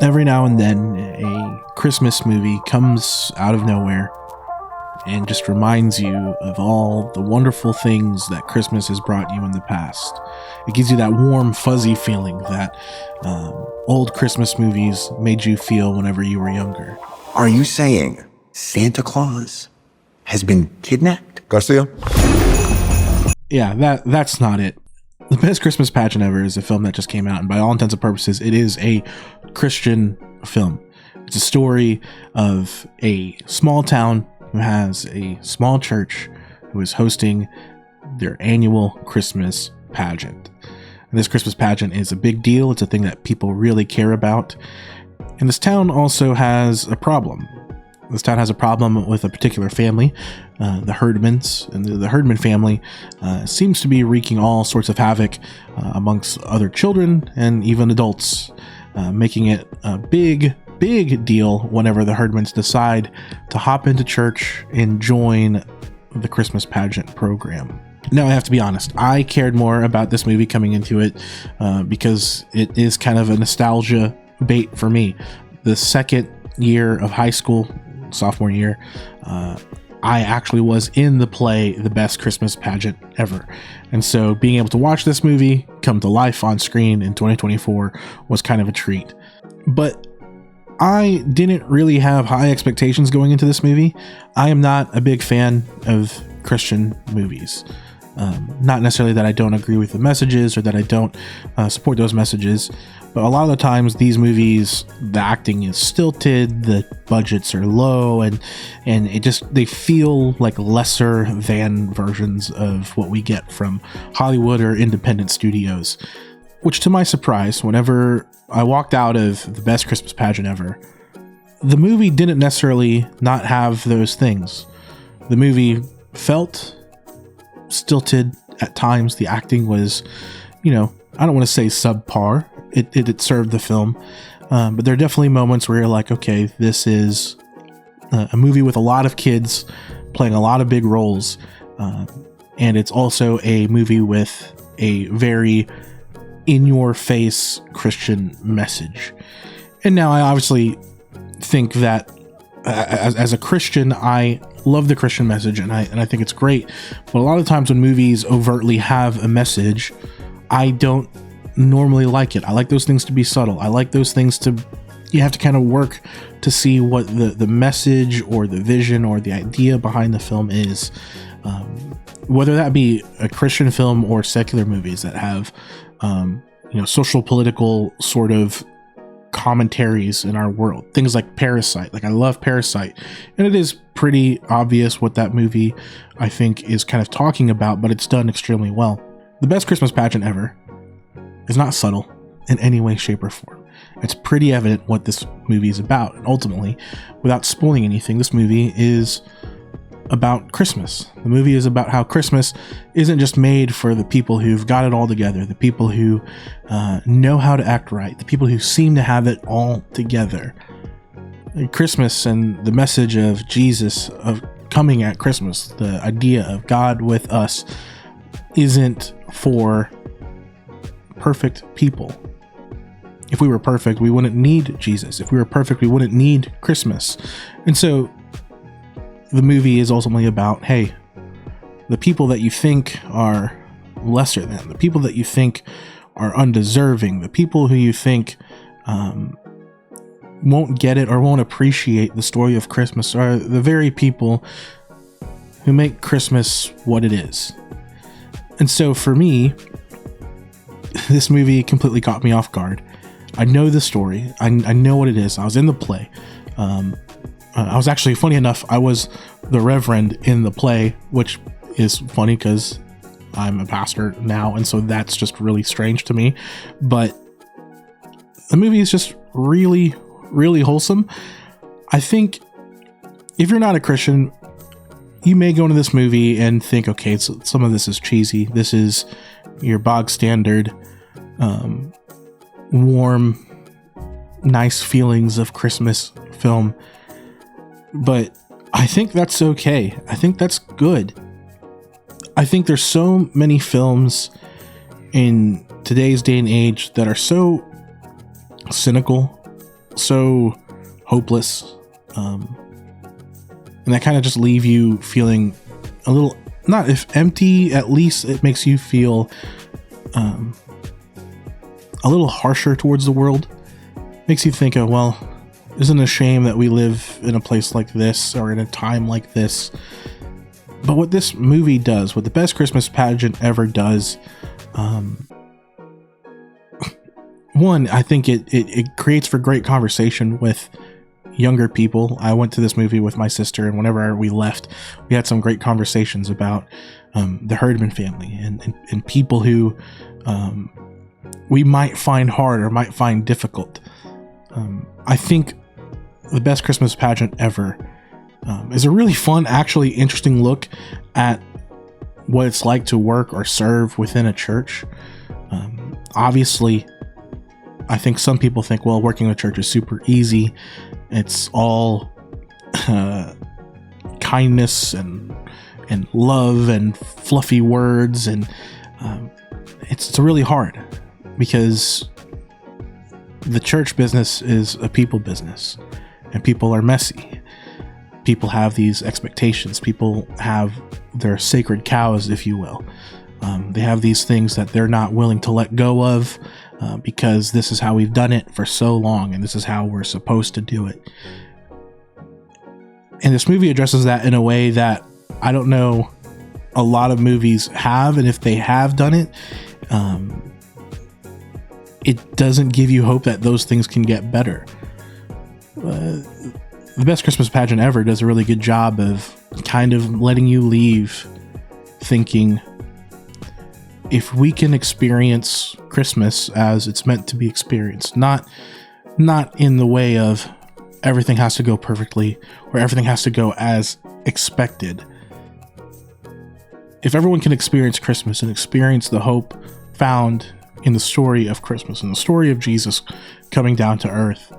Every now and then, a Christmas movie comes out of nowhere and just reminds you of all the wonderful things that Christmas has brought you in the past. It gives you that warm, fuzzy feeling that old Christmas movies made you feel whenever you were younger. Are you saying Santa Claus has been kidnapped? Garcia? Yeah, that's not it. The Best Christmas Pageant Ever is a film that just came out, and by all intents and purposes, it is a Christian film. It's a story of a small town who has a small church who is hosting their annual Christmas pageant. And this Christmas pageant is a big deal. It's a thing that people really care about. And this town also has a problem. This town has a problem with a particular family, the Herdmans, and the Herdman family seems to be wreaking all sorts of havoc amongst other children and even adults, making it a big deal whenever the Herdmans decide to hop into church and join the Christmas pageant program. Now, I have to be honest, I cared more about this movie coming into it because it is kind of a nostalgia bait for me. The second year of high school, sophomore year, I actually was in the play The Best Christmas Pageant Ever. And so being able to watch this movie come to life on screen in 2024 was kind of a treat. But I didn't really have high expectations going into this movie. I am not a big fan of Christian movies. Not necessarily that I don't agree with the messages or that I don't support those messages, but a lot of the times these movies, the acting is stilted, the budgets are low, and they feel like lesser than versions of what we get from Hollywood or independent studios. Which, to my surprise, whenever I walked out of The Best Christmas Pageant Ever, the movie didn't necessarily not have those things. The movie felt stilted at times. The acting was, I don't want to say subpar. It served the film, but there are definitely moments where you're like, okay, this is a movie with a lot of kids playing a lot of big roles, and it's also a movie with a very in-your-face Christian message. And now I obviously think that as a Christian, I love the Christian message, and I think it's great. But a lot of times when movies overtly have a message, I don't normally like it. I like those things to be subtle. I like those things you have to kind of work to see what the message or the vision or the idea behind the film is. Whether that be a Christian film or secular movies that have, social political sort of commentaries in our world. Things like Parasite. Like, I love Parasite, and it is pretty obvious what that movie, I think, is kind of talking about, but it's done extremely well. The Best Christmas Pageant Ever is not subtle in any way, shape, or form. It's pretty evident what this movie is about, and ultimately, without spoiling anything, this movie is about Christmas. The movie is about how Christmas isn't just made for the people who've got it all together, the people who know how to act right, the people who seem to have it all together. Christmas and the message of Jesus, of coming at Christmas, the idea of God with us, isn't for perfect people. If we were perfect, we wouldn't need Jesus. If we were perfect, we wouldn't need Christmas. And so the movie is ultimately about, hey, the people that you think are lesser than, the people that you think are undeserving, the people who you think won't get it or won't appreciate the story of Christmas are the very people who make Christmas what it is. And so for me, this movie completely caught me off guard. I know the story. I know what it is. I was in the play. I was actually, funny enough, I was the reverend in the play, which is funny because I'm a pastor now, and so that's just really strange to me. But the movie is just really, really wholesome. I think if you're not a Christian, you may go into this movie and think, okay, so some of this is cheesy. This is your bog standard, warm, nice feelings of Christmas film. But I think that's okay. I think that's good. I think there's so many films in today's day and age that are so cynical so hopeless, and that kind of just leave you feeling a little, not if empty, at least it makes you feel a little harsher towards the world. Makes you think of, well, isn't it a shame that we live in a place like this or in a time like this? But what this movie does, what the Best Christmas Pageant Ever does, one, I think it creates for great conversation with younger people. I went to this movie with my sister, and whenever we left, we had some great conversations about the Herdman family and people who we might find hard or might find difficult. I think the Best Christmas Pageant Ever is a really fun, actually interesting look at what it's like to work or serve within a church. Obviously, I think some people think, well, working in a church is super easy. It's all kindness and love and fluffy words, and it's really hard because the church business is a people business, and people are messy. People have these expectations. People have their sacred cows, if you will. They have these things that they're not willing to let go of because this is how we've done it for so long, and this is how we're supposed to do it. And this movie addresses that in a way that I don't know a lot of movies have, and if they have done it, it doesn't give you hope that those things can get better. The Best Christmas Pageant Ever does a really good job of kind of letting you leave thinking, if we can experience Christmas as it's meant to be experienced, not in the way of everything has to go perfectly or everything has to go as expected. If everyone can experience Christmas and experience the hope found in the story of Christmas and the story of Jesus coming down to earth,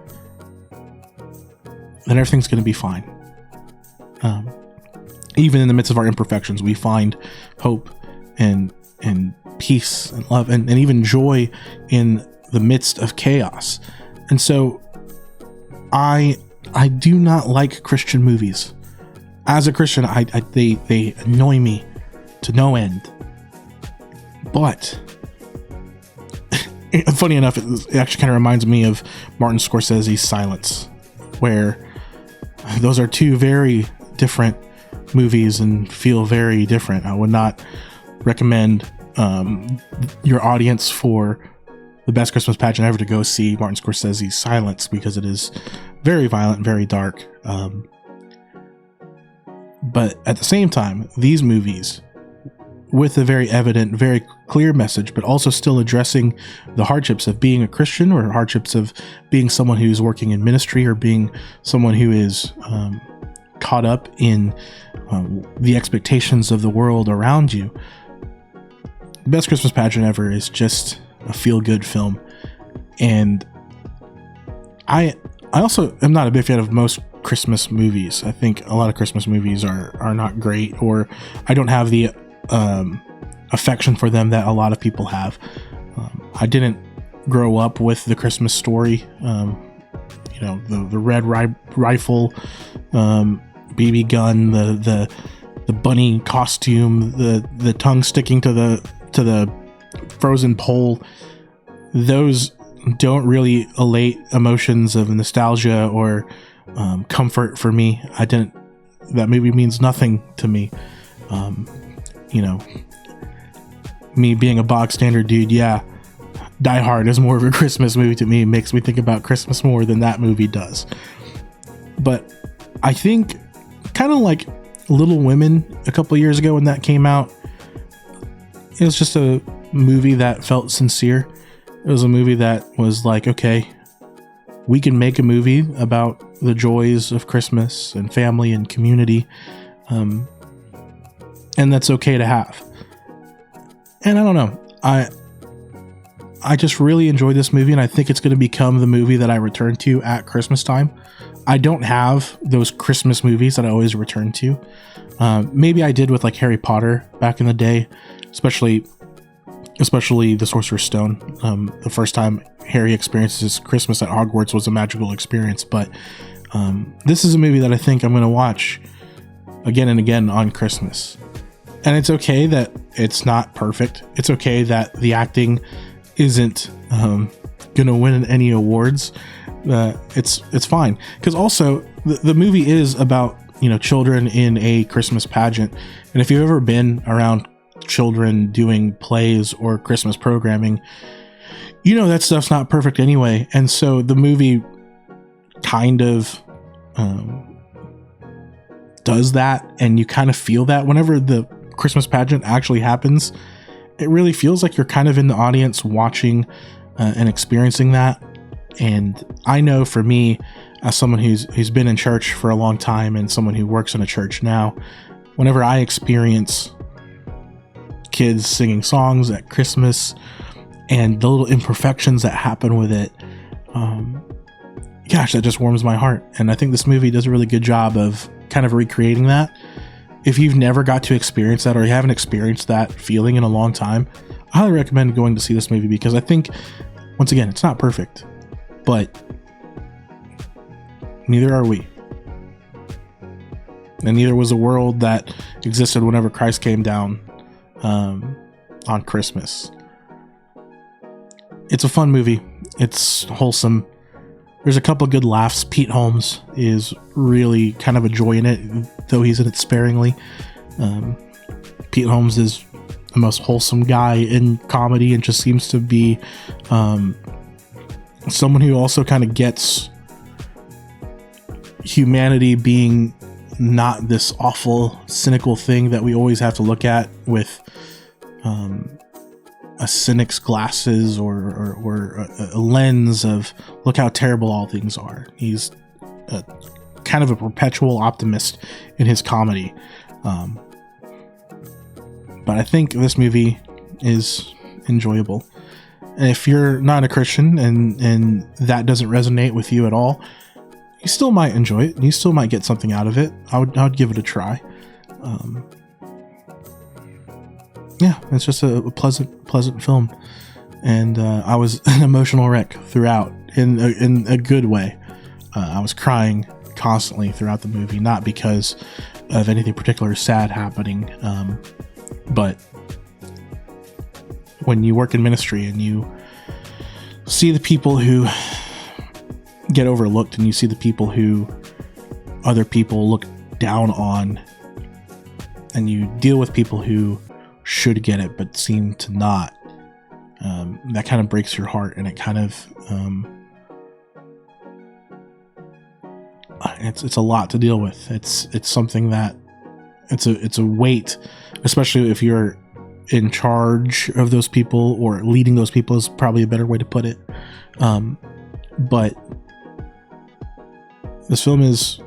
then everything's going to be fine. Even in the midst of our imperfections, we find hope and peace and love and even joy in the midst of chaos. And so I do not like Christian movies. As a Christian, they annoy me to no end. But funny enough, it actually kind of reminds me of Martin Scorsese's Silence, where those are two very different movies and feel very different. I would not recommend your audience for the Best Christmas Pageant Ever to go see Martin Scorsese's Silence, because it is very violent, very dark. But at the same time, these movies, with a very evident, very clear message, but also still addressing the hardships of being a Christian or hardships of being someone who's working in ministry or being someone who is caught up in the expectations of the world around you. The Best Christmas Pageant Ever is just a feel-good film. And I also am not a big fan of most Christmas movies. I think a lot of Christmas movies are not great, or I don't have the affection for them that a lot of people have. I didn't grow up with the Christmas Story, the red rifle, BB gun, the bunny costume, the tongue sticking to the frozen pole. Those don't really elate emotions of nostalgia or comfort for me. That movie means nothing to me. Me being a bog standard dude, yeah, Die Hard is more of a Christmas movie to me. It makes me think about Christmas more than that movie does. But I think kind of like Little Women a couple years ago when that came out, it was just a movie that felt sincere. It was a movie that was like, okay, we can make a movie about the joys of Christmas and family and community, and that's okay to have. And I don't know, I just really enjoyed this movie, and I think it's going to become the movie that I return to at Christmas time. I don't have those Christmas movies that I always return to. Maybe I did with like Harry Potter back in the day, especially especially the Sorcerer's Stone. The first time Harry experiences Christmas at Hogwarts was a magical experience, but this is a movie that I think I'm going to watch again and again on Christmas. And it's okay that it's not perfect. It's okay that the acting isn't going to win any awards. It's fine, because also the movie is about, you know, children in a Christmas pageant, and if you've ever been around children doing plays or Christmas programming, you know that stuff's not perfect anyway. And so the movie kind of does that, and you kind of feel that whenever the Christmas pageant actually happens. It really feels like you're kind of in the audience watching and experiencing that. And I know for me, as someone who's been in church for a long time and someone who works in a church now, whenever I experience kids singing songs at Christmas and the little imperfections that happen with it, gosh, that just warms my heart. And I think this movie does a really good job of kind of recreating that. If you've never got to experience that, or you haven't experienced that feeling in a long time, I highly recommend going to see this movie, because I think, once again, it's not perfect, but neither are we. And neither was a world that existed whenever Christ came down on Christmas. It's a fun movie. It's wholesome. There's a couple good laughs. Pete Holmes is really kind of a joy in it, though he's in it sparingly. Pete Holmes is the most wholesome guy in comedy, and just seems to be someone who also kind of gets humanity being not this awful, cynical thing that we always have to look at with a cynic's glasses, or a lens of look how terrible all things are. He's kind of a perpetual optimist in his comedy. But I think this movie is enjoyable. And if you're not a Christian and that doesn't resonate with you at all, you still might enjoy it. You still might get something out of it. I would give it a try. Yeah, it's just a pleasant film, and I was an emotional wreck throughout, in a good way. I was crying constantly throughout the movie, not because of anything particular sad happening, but when you work in ministry and you see the people who get overlooked, and you see the people who other people look down on, and you deal with people who should get it but seem to not, that kind of breaks your heart, and it kind of it's a lot to deal with. It's something that it's a weight, especially if you're in charge of those people, or leading those people is probably a better way to put it. But this film is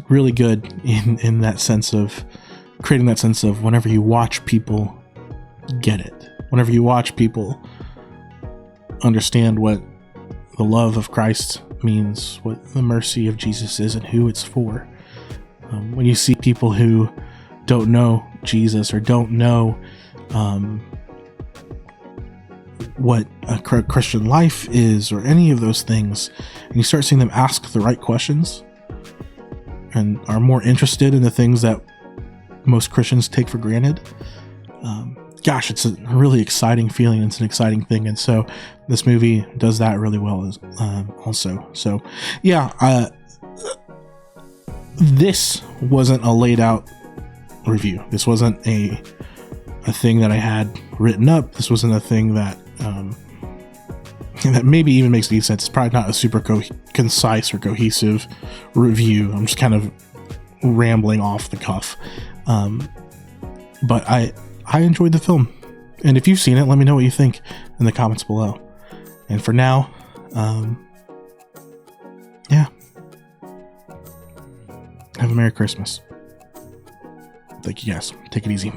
really good in that sense of creating that sense of whenever you watch people get it, whenever you watch people understand what the love of Christ means, what the mercy of Jesus is, and who it's for. When you see people who don't know Jesus, or don't know what a Christian life is, or any of those things, and you start seeing them ask the right questions and are more interested in the things that most Christians take for granted, gosh, it's a really exciting feeling. It's an exciting thing. And so this movie does that really well also. So yeah, this wasn't a laid out review. This wasn't a thing that I had written up. This wasn't a thing that that maybe even makes any sense. It's probably not a super concise or cohesive review. I'm just kind of rambling off the cuff. But I enjoyed the film, and if you've seen it, let me know what you think in the comments below. And for now, yeah, have a Merry Christmas. Thank you guys. Take it easy.